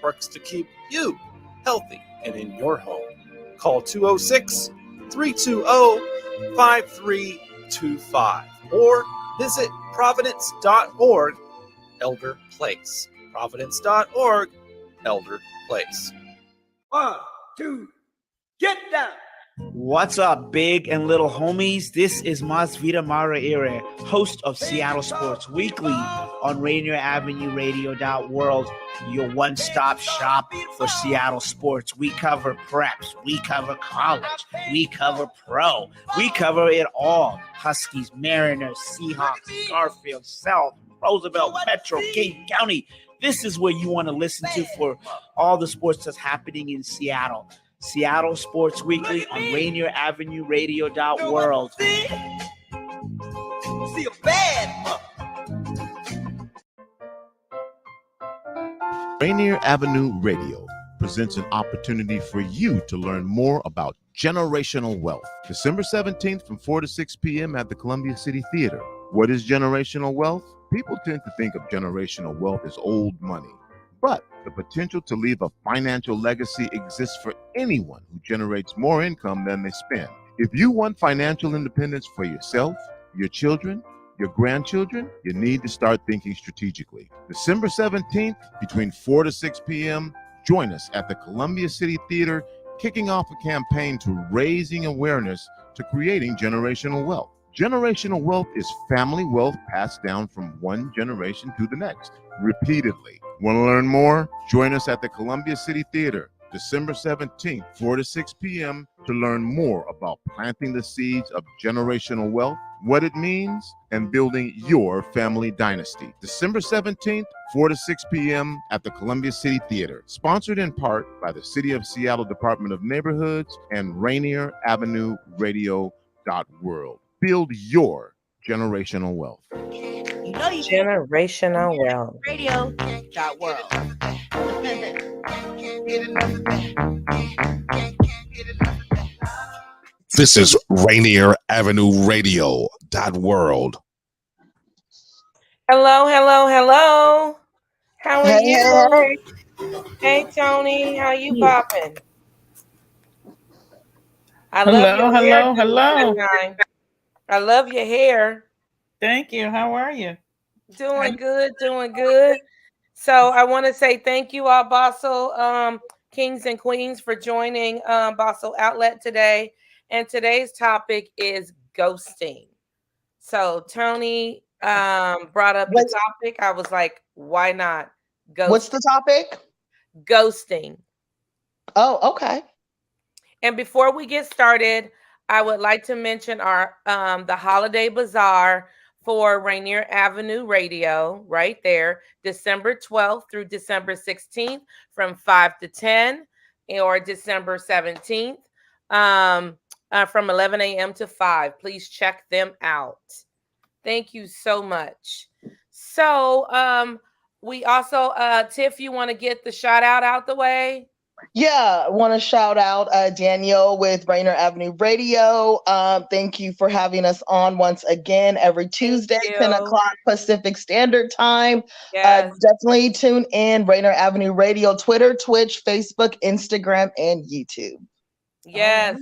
works to keep you healthy and in your home. Call 206-320-5325 or visit providence.org Elder Place. Providence.org Elder Place. 1, 2, get down. What's up, big and little homies? This is Masvita Maraire, host of Seattle Sports Weekly on Rainier Avenue Radio World, your one-stop shop for Seattle sports. We cover preps, we cover college, we cover pro, we cover it all. Huskies, Mariners, Seahawks, Garfield, South, Roosevelt, Metro, King County. This is where you want to listen to for all the sports that's happening in Seattle. Seattle Sports Weekly on Rainier Avenue Radio World. See a bad Rainier Avenue Radio presents an opportunity for you to learn more about generational wealth. December 17th from 4 to 6 p.m. at the Columbia City Theater. What is generational wealth? People tend to think of generational wealth as old money, but the potential to leave a financial legacy exists for anyone who generates more income than they spend. If you want financial independence for yourself, your children, your grandchildren, you need to start thinking strategically. December 17th, between 4 to 6 p.m., join us at the Columbia City Theater, kicking off a campaign to raising awareness to creating generational wealth. Generational wealth is family wealth passed down from one generation to the next, repeatedly. Want to learn more? Join us at the Columbia City Theater, December 17th, 4 to 6 p.m. to learn more about planting the seeds of generational wealth, what it means, and building your family dynasty. December 17th, 4 to 6 p.m. at the Columbia City Theater, sponsored in part by the City of Seattle Department of Neighborhoods and Rainier Avenue Radio World. Build your generational wealth. Generational wealth. Radio world. This is Rainier Avenue Radio World. Hello. How are you? Hey, Tony, how you popping? Hello. I love your hair. Thank you. How are you? Doing good. So I want to say thank you all, Bawsule Kings and Queens, for joining Bawsule Outlet today. And today's topic is ghosting. So Tony brought up the topic. I was like, why not? Ghosting. What's the topic? Ghosting. Oh, okay. And before we get started, I would like to mention our the holiday bazaar for Rainier Avenue Radio right there, December 12th through December 16th from 5 to 10, or December 17th from 11 a.m. to 5. Please check them out. Thank you so much. So we also, Tiff, you want to get the shout out the way? Yeah, I want to shout out Danielle with Rainier Avenue Radio. Thank you for having us on once again every Tuesday, 10 o'clock Pacific Standard Time. Yes. Definitely tune in, Rainier Avenue Radio, Twitter, Twitch, Facebook, Instagram, and YouTube. Yes.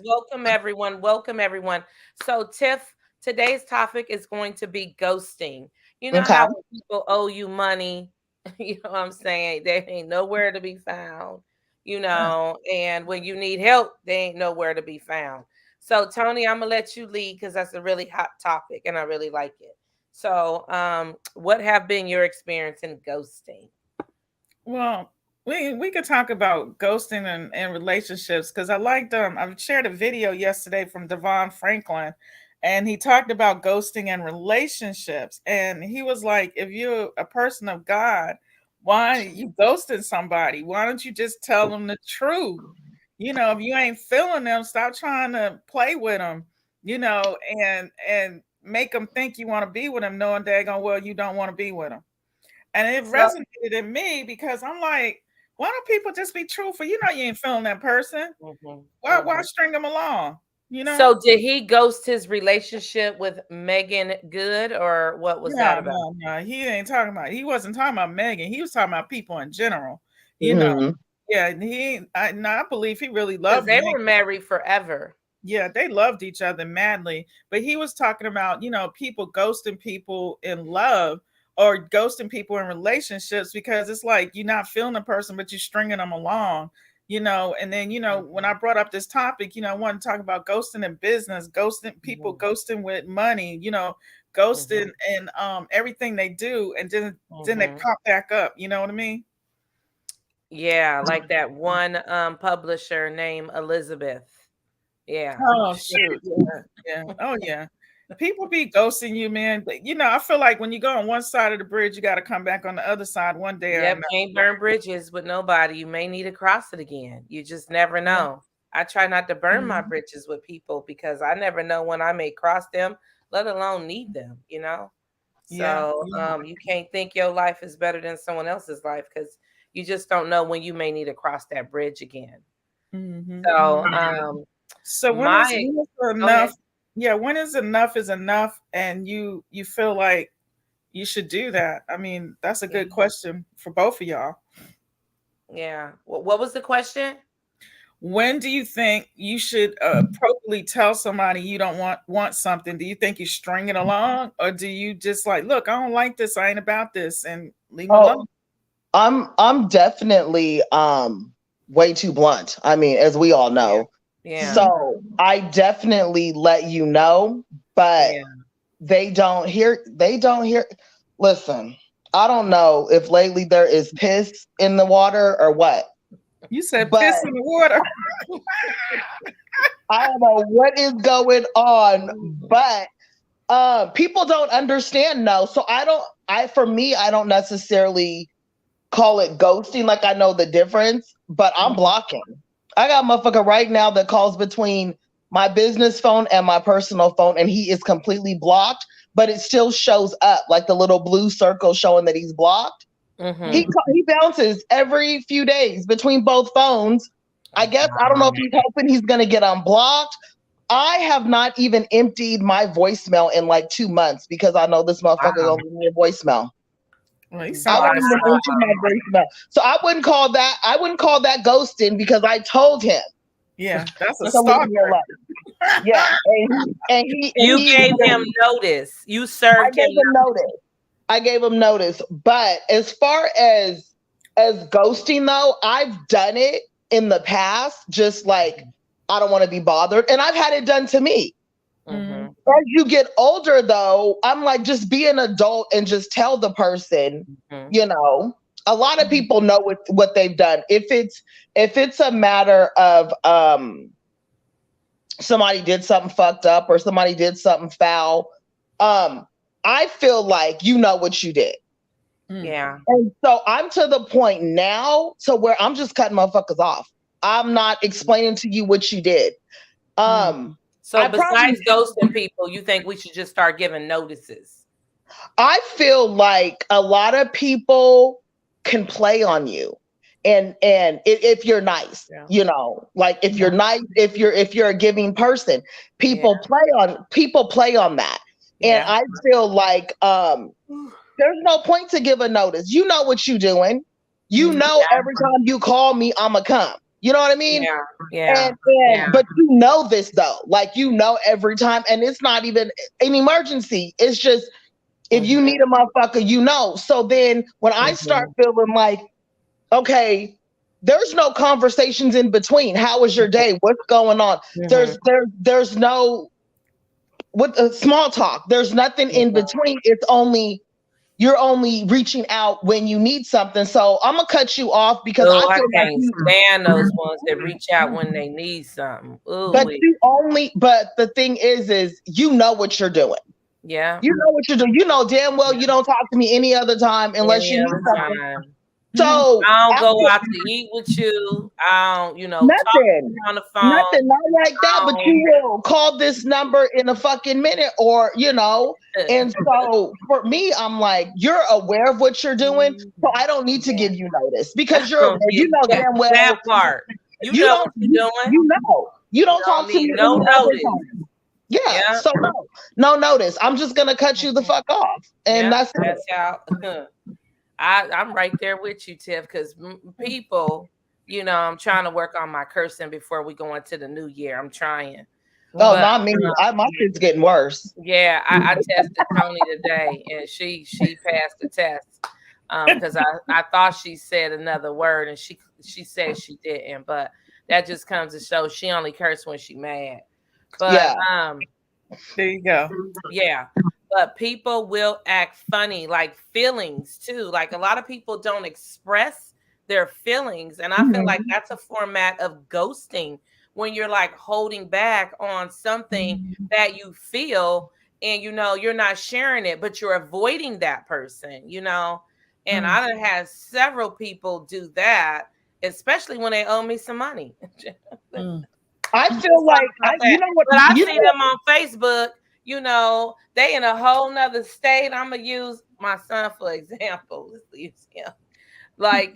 Welcome, everyone. So, Tiff, today's topic is going to be ghosting. You know how people owe you money, you know what I'm saying? They ain't nowhere to be found. And when you need help, they ain't nowhere to be found. So, Tony, I'm going to let you lead because that's a really hot topic and I really like it. So, what have been your experience in ghosting? Well, we could talk about ghosting and relationships because I liked I shared a video yesterday from Devon Franklin, and he talked about ghosting and relationships. And he was like, if you're a person of God, why are you ghosting somebody? Why don't you just tell them the truth? If you ain't feeling them, stop trying to play with them, and make them think you want to be with them, knowing daggone well you don't want to be with them. And it resonated in me because I'm like, why don't people just be truthful? You ain't feeling that person. Mm-hmm. Why string them along? So did he ghost his relationship with Megan Good, or what was that about? No, he wasn't talking about Megan. He was talking about people in general. You know, yeah, I believe he really loved. They were married forever. Yeah, they loved each other madly. But he was talking about, you know, people ghosting people in love or ghosting people in relationships because it's like you're not feeling a person, but you're stringing them along, you know. And then, you know, when I brought up this topic, you know, I want to talk about ghosting in business, ghosting people, ghosting with money, you know, ghosting and everything they do, and then they pop back up. You know what I mean? Yeah, like that one publisher named Elizabeth. Yeah. Oh shoot. Yeah. Oh yeah. People be ghosting you, man. But you know, I feel like when you go on one side of the bridge, you got to come back on the other side one day. Yep, can't burn bridges with nobody. You may need to cross it again. You just never know. I try not to burn my bridges with people because I never know when I may cross them, let alone need them, you know? So you can't think your life is better than someone else's life because you just don't know when you may need to cross that bridge again. So when is enough? Yeah, when is enough and you feel like you should do that? I mean, that's a good question for both of y'all. Yeah. What was the question? When do you think you should appropriately tell somebody you don't want something? Do you think you string it along, or do you just like, look, I don't like this, I ain't about this, and leave me alone? I'm definitely way too blunt. I mean, as we all know. Yeah. So I definitely let you know, but they don't hear. Listen, I don't know if lately there is piss in the water or what. You said piss in the water. I don't know what is going on, but people don't understand. No, so I don't necessarily call it ghosting. Like I know the difference, but I'm blocking. I got a motherfucker right now that calls between my business phone and my personal phone, and he is completely blocked, but it still shows up like the little blue circle showing that he's blocked. He bounces every few days between both phones. I guess I don't know if he's hoping he's going to get unblocked. I have not even emptied my voicemail in like 2 months because I know this motherfucker gonna leave me a voicemail. Well, So I wouldn't call that ghosting because I told him. Yeah, that's a stalker. Yeah, and he gave him notice. You served him notice. I gave him notice. But as far as ghosting though, I've done it in the past, just like I don't want to be bothered. And I've had it done to me. As you get older though, I'm like, just be an adult and just tell the person, you know, a lot of people know what they've done. If it's a matter of somebody did something fucked up or somebody did something foul, I feel like you know what you did. Yeah. And so I'm to the point now to where I'm just cutting motherfuckers off. I'm not explaining to you what you did. So besides ghosting people, you think we should just start giving notices? I feel like a lot of people can play on you. And if you're nice, you know, like if you're nice, if you're a giving person, people play on that. And I feel like there's no point to give a notice. You know what you're doing. You know every time you call me, I'ma come. You know what I mean? Yeah. But you know this though. Like you know every time, and it's not even an emergency. It's just if you need a motherfucker, you know. So then when I start feeling like, okay, there's no conversations in between. How was your day? What's going on? There's no small talk. There's nothing in between. It's only you're only reaching out when you need something. So I'm gonna cut you off because I can't stand those ones that reach out when they need something. Ooh, but the thing is you know what you're doing. Yeah. You know what you're doing. You know damn well you don't talk to me any other time unless you need something. So I don't go out to eat with you. I don't, nothing talk on the phone. Nothing, not like that. But you will call this number in a fucking minute, or you know. And so for me, I'm like, you're aware of what you're doing, so I don't need to give you notice because you know damn well that part. You know what you're doing. You don't talk to me. No notice. Yeah. So no notice. I'm just gonna cut you the fuck off, and that's how. I'm right there with you, Tiff, because people, I'm trying to work on my cursing before we go into the new year. I'm trying. Oh, not me. My shit's getting worse. Yeah, I tested Tony today, and she passed the test because I thought she said another word, and she said she didn't, but that just comes to show she only cursed when she mad. But there you go. Yeah. But people will act funny, like feelings too. Like a lot of people don't express their feelings. And I feel like that's a format of ghosting, when you're like holding back on something that you feel and, you're not sharing it, but you're avoiding that person, And I done had several people do that, especially when they owe me some money. I feel like, you know what? But I see them on Facebook. They in a whole nother state. I'm gonna use my son for example. Let's use him. Like,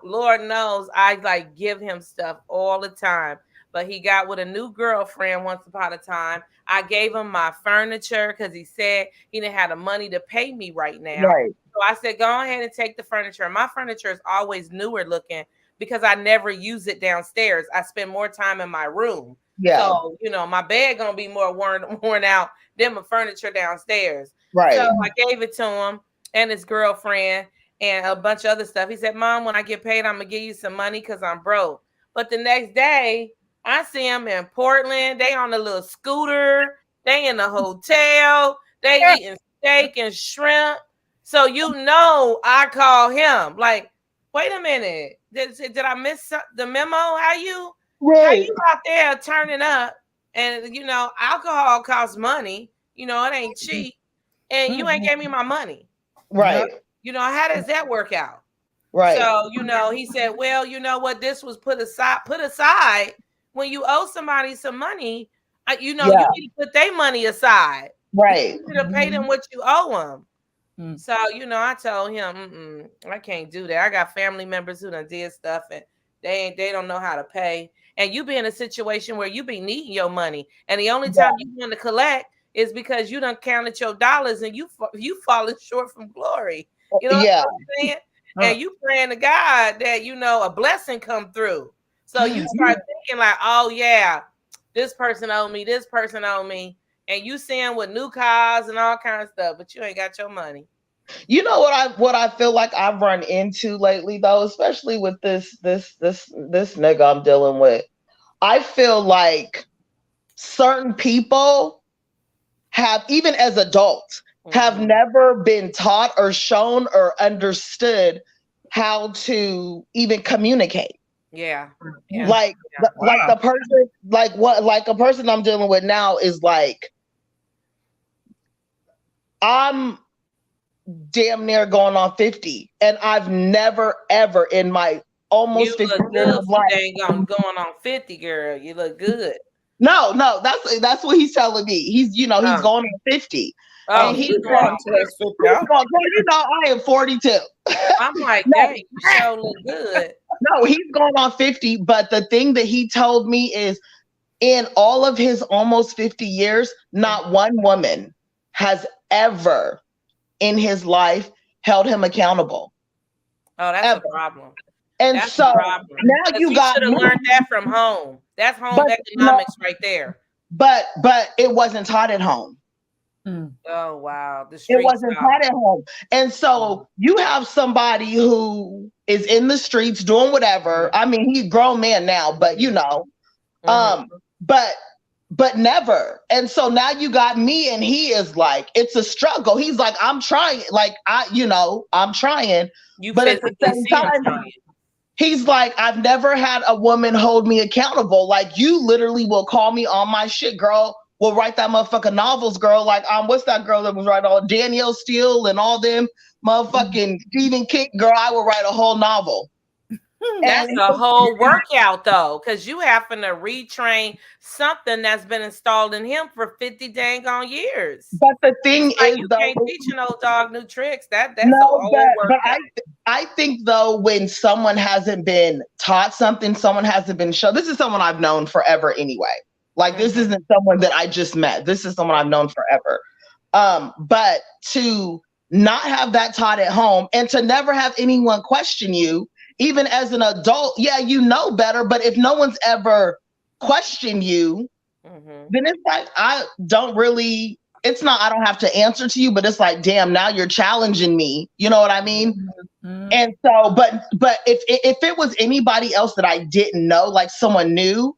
Lord knows I like give him stuff all the time. But he got with a new girlfriend once upon a time. I gave him my furniture because he said he didn't have the money to pay me right now. Right. So I said, go ahead and take the furniture. My furniture is always newer looking because I never use it downstairs. I spend more time in my room. Yeah. So, my bed gonna be more worn out than my furniture downstairs. Right. So I gave it to him and his girlfriend and a bunch of other stuff. He said, Mom, when I get paid, I'm gonna give you some money because I'm broke. But the next day, I see him in Portland. They on a little scooter. They in the hotel. They eating steak and shrimp. So I call him like, wait a minute. Did I miss the memo? How you out there turning up? And alcohol costs money. It ain't cheap. And you ain't gave me my money. Right. How does that work out? Right. So, he said, well, you know what? This was put aside. When you owe somebody some money, you need to put their money aside. Right. You need to pay them what you owe them. So, I told him, I can't do that. I got family members who done did stuff and they don't know how to pay. And you be in a situation where you be needing your money. And the only time you want to collect is because you done counted your dollars and you falling short from glory. You know what I'm saying? And you praying to God that, a blessing come through. So you start thinking like, oh yeah, this person owed me, and you seeing with new cars and all kinds of stuff, but you ain't got your money. You know what I feel like I've run into lately though, especially with this nigga I'm dealing with. I feel like certain people have, even as adults, have never been taught or shown or understood how to even communicate. Yeah. Like a person I'm dealing with now is like, I'm damn near going on 50, and I've never ever in my almost 50 years of life going on 50, girl. You look good. No, that's what he's telling me. He's he's going on 50. Oh, and he's going to I am 42. I'm like, dang, you sure look good. No, he's going on 50. But the thing that he told me is, in all of his almost 50 years, not one woman has ever in his life held him accountable. Oh, that's a problem. And that's so now you should have learned that from home. That's home economics right there. But it wasn't taught at home. Oh wow, it wasn't taught at home. And so you have somebody who is in the streets doing whatever. I mean, he's a grown man now, but but never. And so now you got me, and he is like, it's a struggle. He's like, I'm trying, like I'm trying. But at the same time, he's like, I've never had a woman hold me accountable. Like, you literally will call me on my shit, girl. We'll write that motherfucking novels, girl. Like, what's that girl that was writing all Danielle Steele and all them motherfucking Stephen King, girl? I will write a whole novel. That's a whole workout though, because you having to retrain something that's been installed in him for 50 dang on years. But the thing is, you can't teach an old dog new tricks. That's a whole workout. But I think though, when someone hasn't been taught something, someone hasn't been shown. This is someone I've known forever anyway. Like, this isn't someone that I just met. This is someone I've known forever. But to not have that taught at home, and to never have anyone question you, even as an adult. Yeah, you know better, but if no one's ever questioned you, then it's like, I don't have to answer to you, but it's like, damn, now you're challenging me. You know what I mean? And so, but if it was anybody else that I didn't know, like someone new,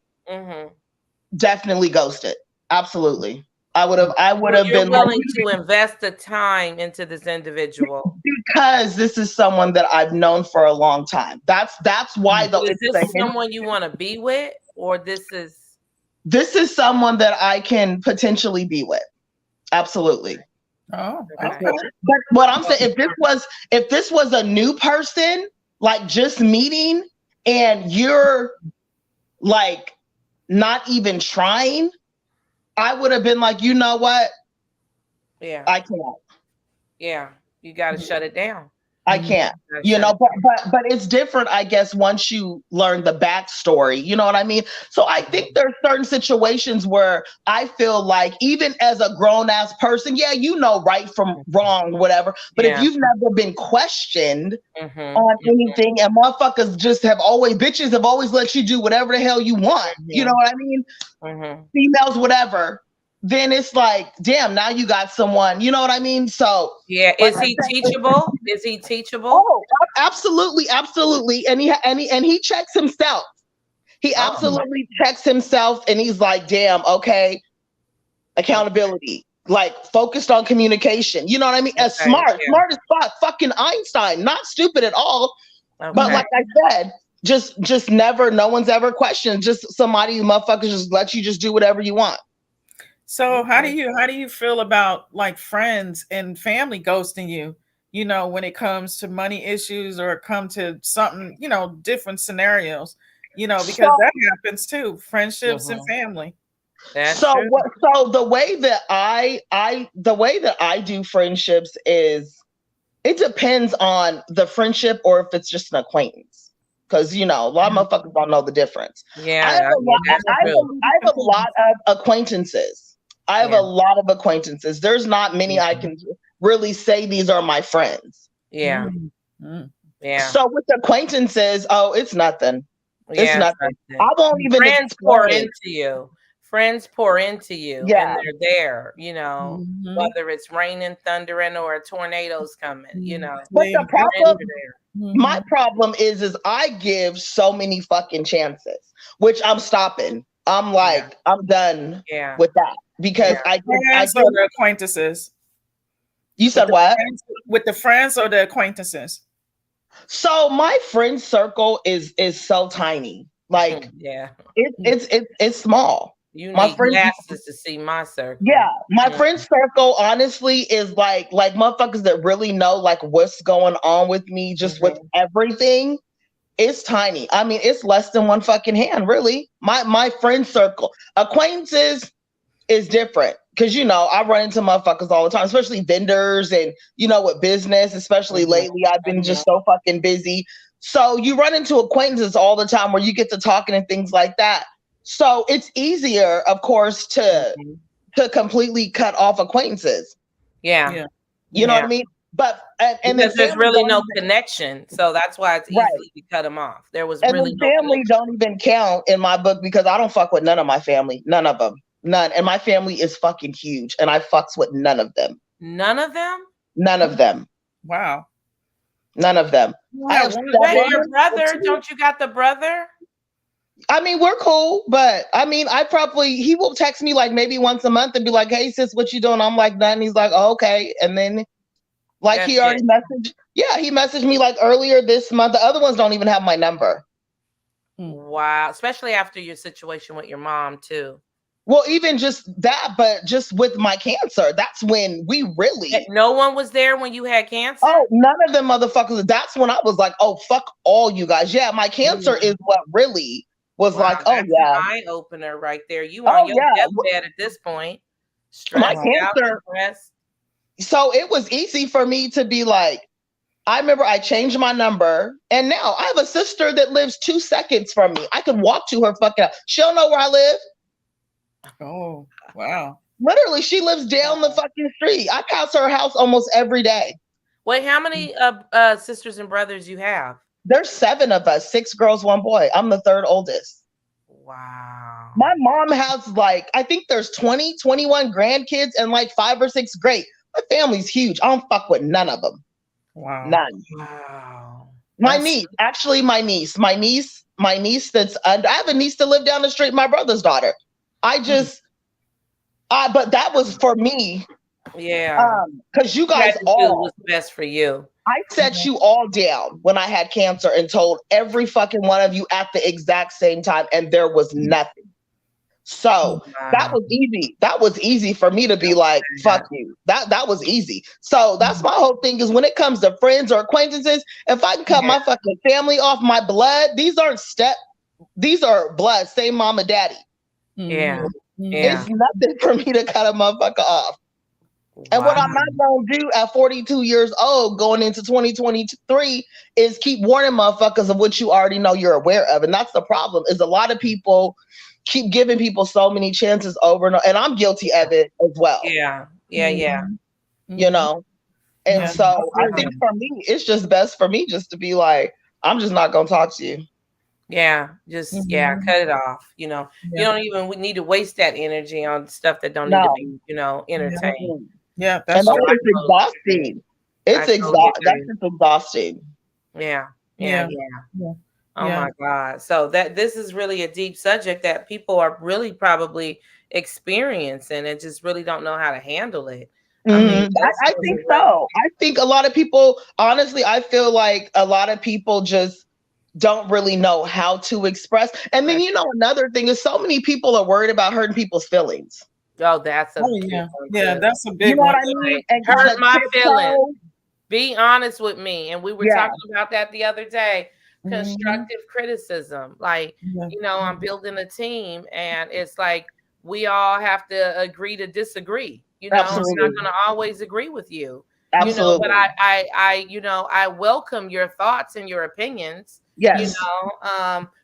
definitely ghosted. Absolutely. I would have been willing to invest the time into this individual because this is someone that I've known for a long time. That's why though. Is this someone you want to be with, or this is someone that I can potentially be with? Absolutely. Oh, okay. But what I'm saying, if this was a new person, like just meeting, and you're like not even trying, I would have been like, you know what? Yeah, I can't. Yeah, you got to shut it down. I can't, but it's different, I guess, once you learn the backstory, you know what I mean? So I think there's certain situations where I feel like, even as a grown-ass person, yeah, you know right from wrong, whatever, but if you've never been questioned on anything, and motherfuckers bitches have always let you do whatever the hell you want, you know what I mean? Females, whatever. Then it's like, damn, now you got someone, you know what I mean? So yeah, is he teachable? Is he teachable? Oh, absolutely. And he checks himself. He absolutely checks himself, and he's like, damn, okay, accountability, like focused on communication. You know what I mean? As smart as fuck, fucking Einstein, not stupid at all. But like I said, just never, no one's ever questioned. Just somebody who motherfuckers just let you just do whatever you want. So how do you feel about like friends and family ghosting you, you know, when it comes to money issues or come to something, you know, different scenarios, you know, because that happens too, friendships and family. So the way that I do friendships is, it depends on the friendship or if it's just an acquaintance. Because, you know, a lot of motherfuckers don't know the difference. Yeah, I have a lot of acquaintances. I have a lot of acquaintances. There's not many I can really say these are my friends. Yeah. Yeah. So with acquaintances, it's nothing. It's nothing. I won't even. Friends pour into you. Friends pour into you. Yeah. And they're there, you know, whether it's raining, thundering, or a tornado's coming, you know. But the problem, my problem is I give so many fucking chances, which I'm stopping. I'm like, I'm done with that. Because I give the acquaintances. You said what? With the friends or the acquaintances? So my friend circle is so tiny. Like it's small. You need glasses to see my circle. Yeah, my friend circle honestly is like motherfuckers that really know like what's going on with me, just with everything. It's tiny. I mean, it's less than one fucking hand, really. My friend circle. Acquaintances is different because, you know, I run into motherfuckers all the time, especially vendors and, you know, with business, especially lately, I've been just so fucking busy. So you run into acquaintances all the time where you get to talking and things like that. So it's easier, of course, to completely cut off acquaintances. Yeah. You know what I mean? But and because there's really no connection, so that's why it's easy to cut them off. There was really no family don't even count in my book because I don't fuck with none of my family, none of them, none. And my family is fucking huge, and I fucks with none of them. None of them. None of them. Wow. None of them. I have your brother. Don't you got the brother? I mean, we're cool, but I mean, he will text me like maybe once a month and be like, "Hey sis, what you doing?" I'm like, "Nothing." He's like, "Oh, okay," and then. Like he already messaged. Yeah, he messaged me like earlier this month. The other ones don't even have my number. Wow. Especially after your situation with your mom too. Well, even just that, but just with my cancer, that's when we really. No one was there when you had cancer? Oh, none of them motherfuckers. That's when I was like, oh, fuck all you guys. Yeah, my cancer is what really was like, oh, that's yeah. an eye opener right there. You on your deathbed at this point. My cancer. So it was easy for me to be like, I remember I changed my number, and now I have a sister that lives 2 seconds from me. I could walk to her fucking house. She'll know where I live. Oh, wow. Literally, she lives down the fucking street. I pass her house almost every day. Wait, how many sisters and brothers you have? There's 7 of us, 6 girls, 1 boy. I'm the 3rd oldest. Wow. My mom has like, I think there's 20, 21 grandkids and like 5 or 6 great. My family's huge. I don't fuck with none of them. Wow. None. Wow. My niece that's, I have a niece that lived down the street, my brother's daughter. But that was for me. Yeah. Because you guys all was best for you. I set you all down when I had cancer and told every fucking one of you at the exact same time, and there was nothing. So that was easy. That was easy for me to be like, fuck you. That was easy. So that's my whole thing is when it comes to friends or acquaintances, if I can cut my fucking family off, my blood, these are blood, same mama, daddy. Yeah. It's nothing for me to cut a motherfucker off. And what I'm not going to do at 42 years old going into 2023 is keep warning motherfuckers of what you already know you're aware of. And that's the problem is a lot of people keep giving people so many chances over and over. And I'm guilty of it as well. Yeah. You know? And so I think for me, it's just best for me just to be like, I'm just not going to talk to you. Yeah, just cut it off. You know, you don't even need to waste that energy on stuff that don't need to be, entertained. Yeah, that's exhausting. It's exhausting. That's just exhausting. Yeah. Oh my God. So this is really a deep subject that people are really probably experiencing and just really don't know how to handle it. I think so. I think a lot of people, honestly, I feel like a lot of people just don't really know how to express. And then, another thing is so many people are worried about hurting people's feelings. Oh, that's a that's a big you know one. What I mean? And hurt my feelings. Be honest with me. And we were talking about that the other day. Constructive criticism. Like, I'm building a team and it's like we all have to agree to disagree. Absolutely. I'm not gonna always agree with you. Absolutely. But I welcome your thoughts and your opinions. Yes.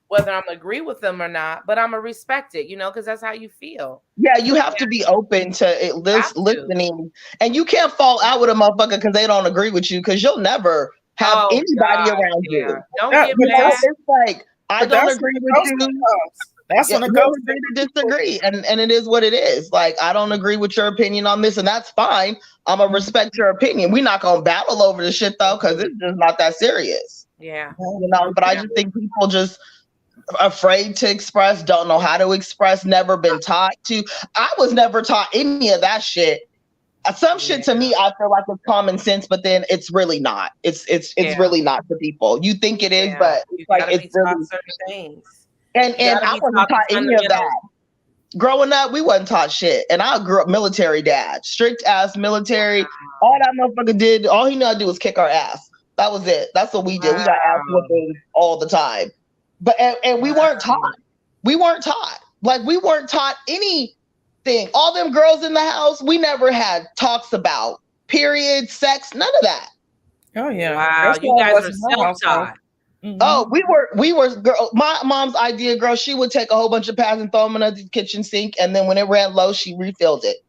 Whether I'm agree with them or not, but I'm gonna respect it, because that's how you feel. Yeah, you have to be open to it, listening, and you can't fall out with a motherfucker because they don't agree with you, because you'll never have anybody around you. Don't get mad. It's like I don't agree with you. That's when it goes to disagree, and it is what it is. Like I don't agree with your opinion on this, and that's fine. I'm gonna respect your opinion. We're not gonna battle over the shit though, because it's just not that serious. Yeah, But I just think people just afraid to express, don't know how to express, never been taught to. I was never taught any of that shit. Some shit to me, I feel like it's common sense, but then it's really not. It's really not to people. You think it is, but it's like it's really certain things. And I wasn't taught any of that. Growing up, we wasn't taught shit. And I grew up military dad, strict ass military. All that motherfucker did, all he knew how to do was kick our ass. That was it. That's what we did. We got ass whooping all the time. But and we weren't taught. We weren't taught. Like we weren't taught anything. All them girls in the house, we never had talks about period, sex, none of that. Oh yeah. Wow, you guys were self-taught. Oh, we were girl. My mom's idea, girl, she would take a whole bunch of pads and throw them in the kitchen sink, and then when it ran low, she refilled it.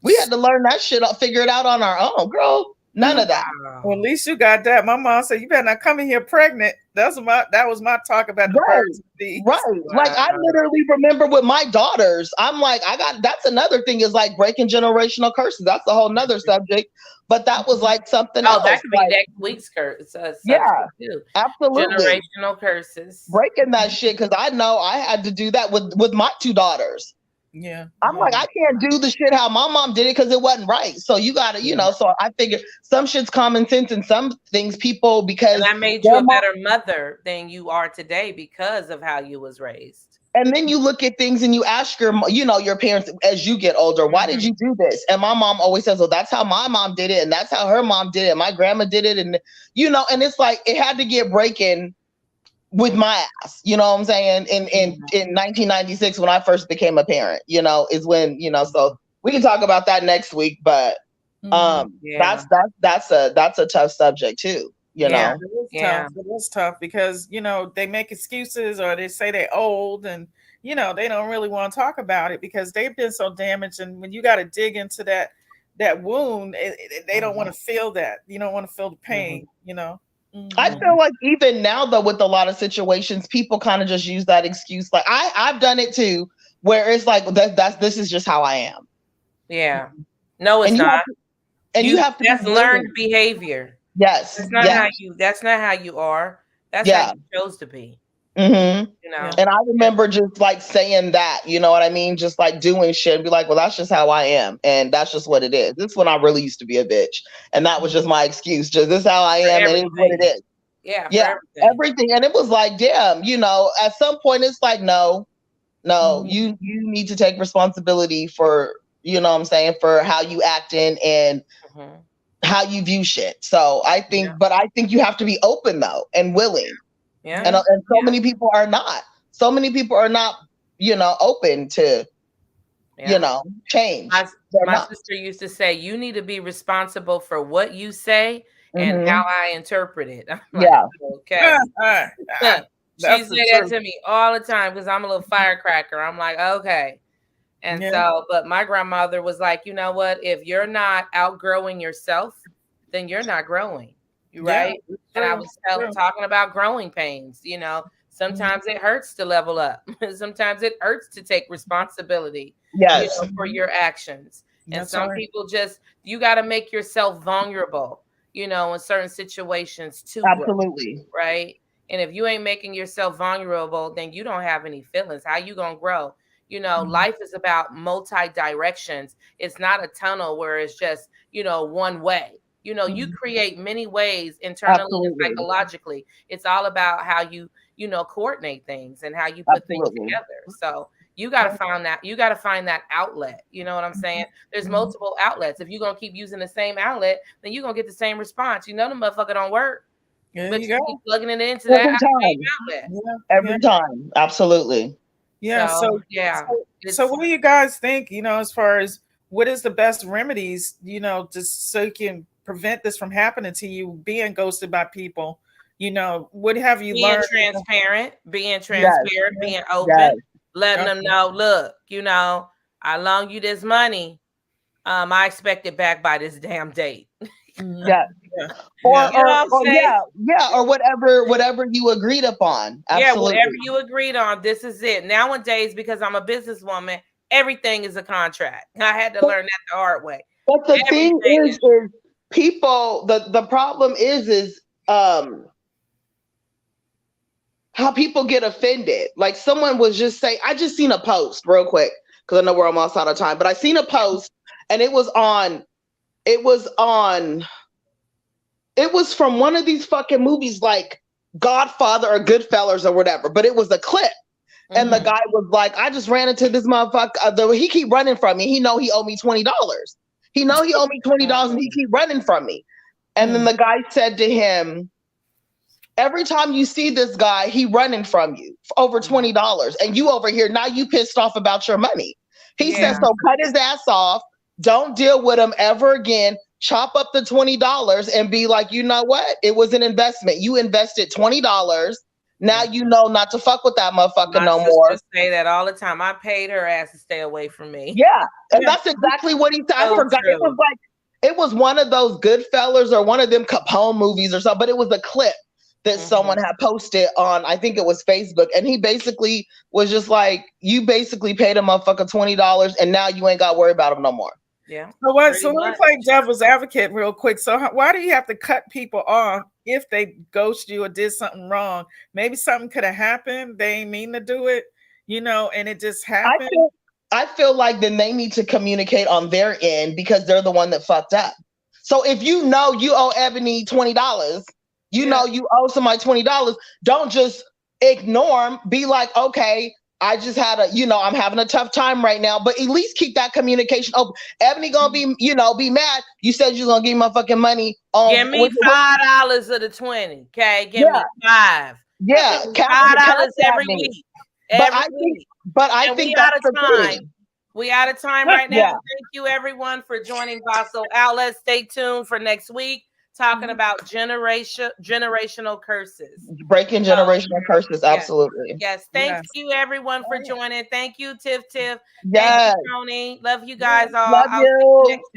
We had to learn that shit, figure it out on our own, girl. None of that. Well, at least you got that. My mom said, "You better not come in here pregnant." That was my talk about the birds. Right. Wow. Like I literally remember with my daughters, I'm like, that's another thing is like breaking generational curses. That's a whole nother subject. But that was like something else. That could be next week's curse. Yeah, too. Absolutely. Generational curses. Breaking that shit, because I know I had to do that with my 2 daughters. Yeah. I'm like, I can't do the shit how my mom did it because it wasn't right. So you gotta, so I figured some shit's common sense and some things people because that made you a better mother than you are today because of how you was raised. And then you look at things and you ask your parents as you get older, why did you do this? And my mom always says, well, that's how my mom did it. And that's how her mom did it. And my grandma did it. And, and it's like, it had to get breaking with my ass, you know what I'm saying? In 1996, when I first became a parent, is when, so we can talk about that next week, but that's a tough subject too. you know. It was tough. It was tough because, you know, they make excuses or they say they're old and, you know, they don't really want to talk about it because they've been so damaged. And when you got to dig into that wound, they don't want to feel that. You don't want to feel the pain, you know. I feel like even now, though, with a lot of situations, people kind of just use that excuse. Like I've done it too, where it's like this is just how I am. Yeah. No, it's not. You have to that's learned behavior. Yes. That's not how you. That's not how you are. That's how you chose to be. Mm-hmm. You know. And I remember just like saying that, you know what I mean? Just like doing shit and be like, well, that's just how I am. And that's just what it is. This is when I really used to be a bitch. And that was just my excuse. Just this is how I am. And it's what it is. Yeah. Yeah. Everything. And it was like, damn, you know, at some point it's like, no, you need to take responsibility for, you know what I'm saying, for how you act in and how you view shit. So I think, but I think you have to be open though and willing. Yeah. And so many people are not. So many people are not, you know, open to, you know, change. My sister used to say, you need to be responsible for what you say and how I interpret it. I'm like, okay. She said that to me all the time because I'm a little firecracker. I'm like, okay. And so, but my grandmother was like, you know what? If you're not outgrowing yourself, then you're not growing. Right. And I was talking about growing pains. You know, sometimes it hurts to level up. Sometimes it hurts to take responsibility for your actions. And some people just, you got to make yourself vulnerable, you know, in certain situations too. Absolutely. Right. And if you ain't making yourself vulnerable, then you don't have any feelings. How you going to grow? You know, life is about multi-directions. It's not a tunnel where it's just, you know, one way. You know, you create many ways internally and psychologically. It's all about how you, you know, coordinate things and how you put things together. So you got to find that. You got to find that outlet. You know what I'm saying? There's multiple outlets. If you're going to keep using the same outlet, then you're going to get the same response. You know, the motherfucker don't work. But you keep plugging it into that outlet. Every time. Absolutely. Yeah. So what do you guys think, you know, as far as what is the best remedies, you know, just so you can prevent this from happening to you, being ghosted by people? You know, what have you learned? Being transparent, being open, letting them know, look, you know, I loan you this money. I expect it back by this damn date. Or whatever you agreed upon. Absolutely. Yeah, whatever you agreed on, this is it. Nowadays, because I'm a businesswoman, everything is a contract. I had to learn that the hard way. But the thing is people, the problem is how people get offended. Like someone was just saying, I just seen a post real quick because I know we're almost out of time, but I seen a post and it was from one of these fucking movies like Godfather or Goodfellas or whatever, but it was a clip. And the guy was like, I just ran into this motherfucker. He keep running from me. He know he owed me $20. He know he owed me $20 and he keep running from me. And then the guy said to him, every time you see this guy, he running from you for over $20 and you over here, now you pissed off about your money. He said, so cut his ass off. Don't deal with him ever again. Chop up the $20 and be like, you know what? It was an investment. You invested $20. Now you know not to fuck with that motherfucker no more. I say that all the time. I paid her ass to stay away from me. Yeah, and that's exactly what he said. I forgot. It was like it was one of those Goodfellas or one of them Capone movies or something. But it was a clip that someone had posted on, I think it was Facebook, and he basically was just like, you basically paid a motherfucker $20, and now you ain't got to worry about him no more. Yeah. So what? So let me play devil's advocate real quick. So why do you have to cut people off if they ghost you or did something wrong? Maybe something could have happened. They ain't mean to do it, you know, and it just happened. I feel like then they need to communicate on their end because they're the one that fucked up. So if you know you owe Ebony $20, you know you owe somebody $20, don't just ignore them. Be like, okay, I just had I'm having a tough time right now, but at least keep that communication open. Ebony gonna be mad. You said you're gonna give me my fucking money. Give me $5 of the 20. Okay, give me $5. Yeah, $5 every week. But I think that's the thing. We out of time right now. Thank you everyone for joining Bawsule Outlet. Stay tuned for next week. talking about generational curses. Breaking generational curses. Absolutely. Yes. Thank Yes. you, everyone, for joining. Thank you, Tiff. Yes. Thank you, Tony. Love you guys all. Love I'll see you. next